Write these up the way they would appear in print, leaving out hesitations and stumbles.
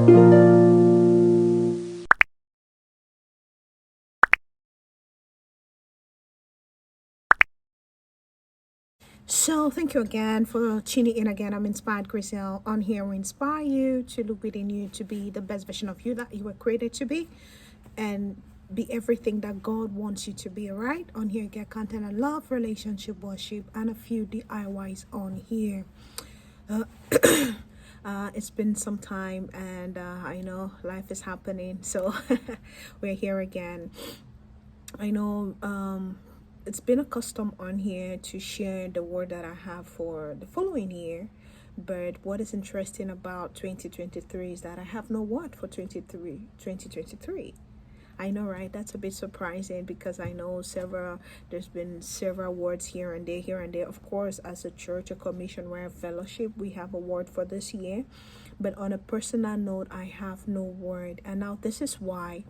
So, thank you again for tuning in again. I'm Inspired Grizel. On here, we inspire you to look within you to be the best version of you that you were created to be and be everything that God wants you to be, all right? On here, get content and love, relationship, worship, and a few DIYs on here. It's been some time, and I know life is happening, so we're here again. I know it's been a custom on here to share the word that I have for the following year. But what is interesting about 2023 is that I have no word for 2023. I know, right? That's a bit surprising because I know there's been several words here and there, here and there. Of course, as a church, a commission, we're a fellowship, we have a word for this year. But on a personal note, I have no word. And now this is why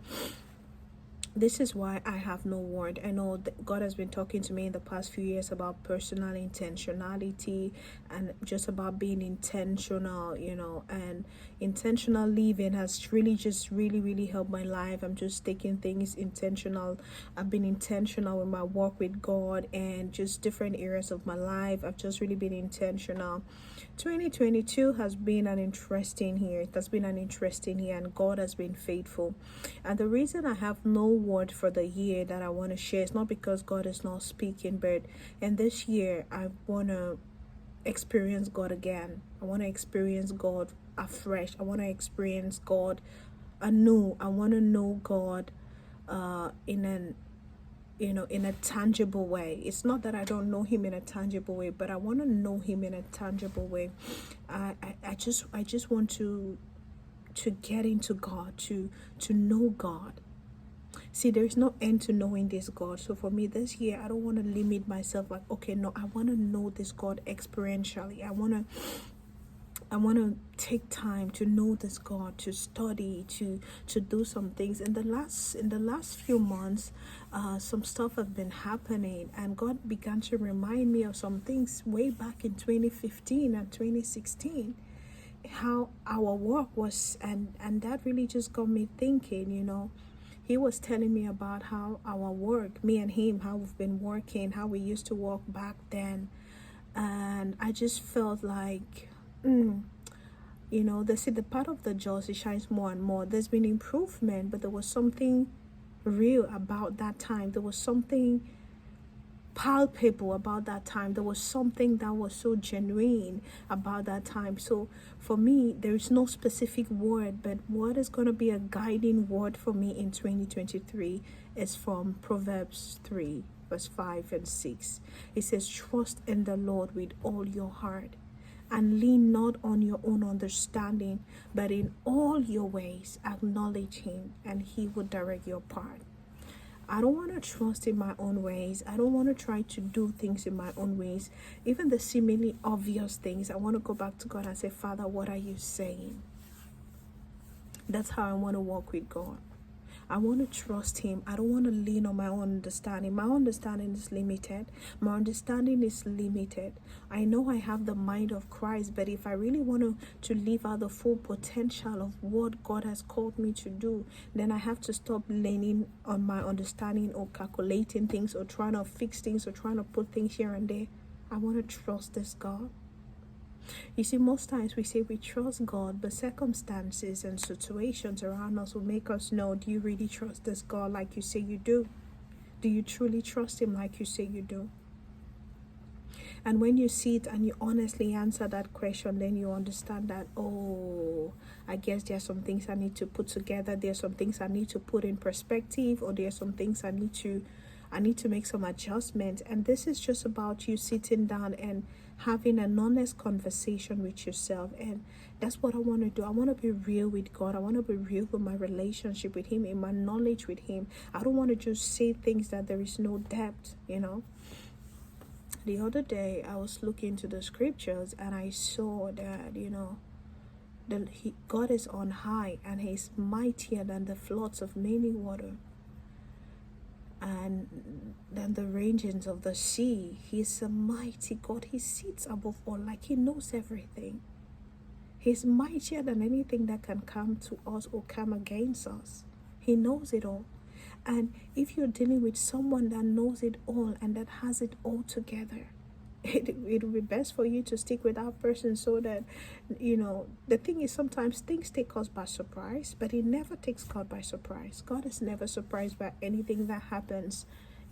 I have no word. I know that God has been talking to me in the past few years about personal intentionality and just about being intentional, and intentional living has really helped my life. I'm just taking things intentional. I've been intentional with my work with God and just different areas of my life. I've just really been intentional. 2022 has been an interesting year. It has been an interesting year, and God has been faithful. And the reason I have no word for the year that I want to share is not because God is not speaking, but in this year, I want to experience God again. I want to experience God afresh. I want to experience God anew. I want to know God in a tangible way. It's not that I don't know him in a tangible way, but I want to know him in a tangible way. I just want to get into God, to know God. See, there's no end to knowing this God. So for me this year, I don't want to limit myself like, okay, no, I want to know this God experientially. I want to take time to know this God, to study, to do some things. In the last few months, some stuff have been happening, and God began to remind me of some things way back in 2015 and 2016, how our work was, and that really just got me thinking. He was telling me about how our work, me and him, how we've been working, how we used to work back then. And I just felt like, they say the part of the jaws, it shines more and more. There's been improvement, but there was something real about that time. There was something palpable about that time. There was something that was so genuine about that time. So for me, there is no specific word, but what is going to be a guiding word for me in 2023 is from Proverbs 3 verse 5 and 6. It says, trust in the Lord with all your heart and lean not on your own understanding, but in all your ways acknowledge him, and he will direct your path. I don't want to trust in my own ways. I don't want to try to do things in my own ways. Even the seemingly obvious things, I want to go back to God and say, Father, what are you saying? That's how I want to walk with God. I want to trust him. I don't want to lean on my own understanding. My understanding is limited. My understanding is limited. I know I have the mind of Christ, but if I really want to live out the full potential of what God has called me to do, then I have to stop leaning on my understanding or calculating things or trying to fix things or trying to put things here and there. I want to trust this God. You see, most times we say we trust God, but circumstances and situations around us will make us know, do you really trust this God like you say you do? Do you truly trust him like you say you do? And when you see it and you honestly answer that question, then you understand that, oh, I guess there are some things I need to put together. There are some things I need to put in perspective, or there are some things I need to make some adjustments. And this is just about you sitting down and having an honest conversation with yourself. And that's what I want to do. I want to be real with God. I want to be real with my relationship with him, in my knowledge with him. I don't want to just say things that there is no depth. The other day I was looking to the scriptures and I saw that God is on high and he's mightier than the floods of many water and than the ragings of the sea. He's a mighty God. He sits above all, like he knows everything. He's mightier than anything that can come to us or come against us. He knows it all. And if you're dealing with someone that knows it all and that has it all together, it will be best for you to stick with that person, so that, the thing is, sometimes things take us by surprise, but it never takes God by surprise. God is never surprised by anything that happens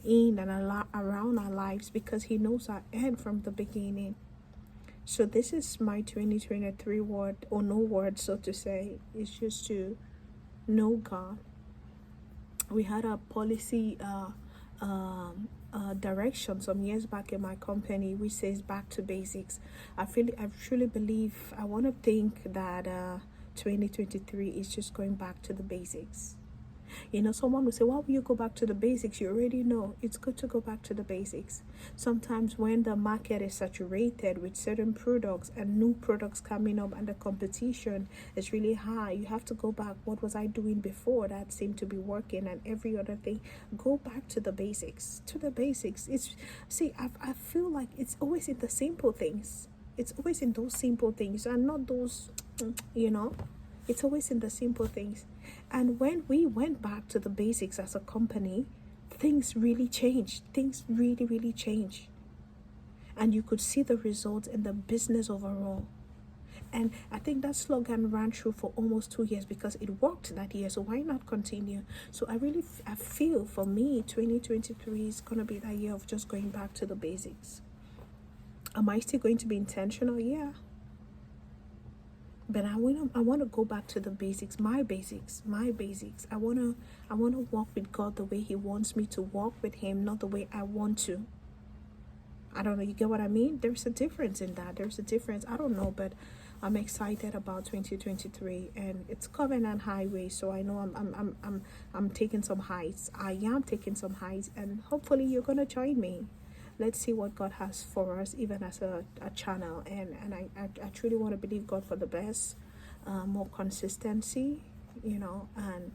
in and around our lives, because he knows our end from the beginning. So this is my 2023 word, or no word, so to say. It's just to know God. We had a policy direction some years back in my company, which says back to basics. I truly believe, I want to think that 2023 is just going back to the basics. Someone will say, why will you go back to the basics? You already know. It's good to go back to the basics. Sometimes when the market is saturated with certain products and new products coming up and the competition is really high, you have to go back. What was I doing before that seemed to be working, and every other thing? Go back to the basics. To the basics. I feel like it's always in the simple things. It's always in those simple things, and not those, it's always in the simple things. And when we went back to the basics as a company, things really changed. Things really, really changed. And you could see the results in the business overall. And I think that slogan ran through for almost 2 years because it worked that year. So why not continue? So I feel for me, 2023 is going to be that year of just going back to the basics. Am I still going to be intentional? Yeah. But I want to go back to the basics, my basics. I want to walk with God the way he wants me to walk with him, not the way I want to. I don't know, you get what I mean? There's a difference in that. There's a difference. I don't know, but I'm excited about 2023, and it's Covenant Highway, so I know I'm taking some heights. I am taking some heights, and hopefully you're going to join me. Let's see what God has for us, even as a channel. And I truly want to believe God for the best, more consistency, and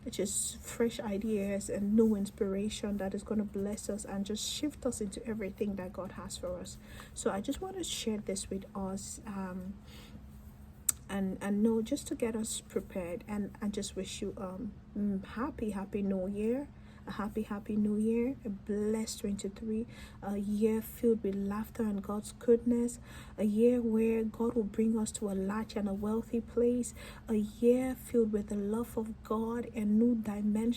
just fresh ideas and new inspiration that is going to bless us and just shift us into everything that God has for us. So I just want to share this with us, and know, just to get us prepared. And I just wish you happy new year. A happy new year, a blessed 23, a year filled with laughter and God's goodness, a year where God will bring us to a large and a wealthy place, a year filled with the love of God and new dimensions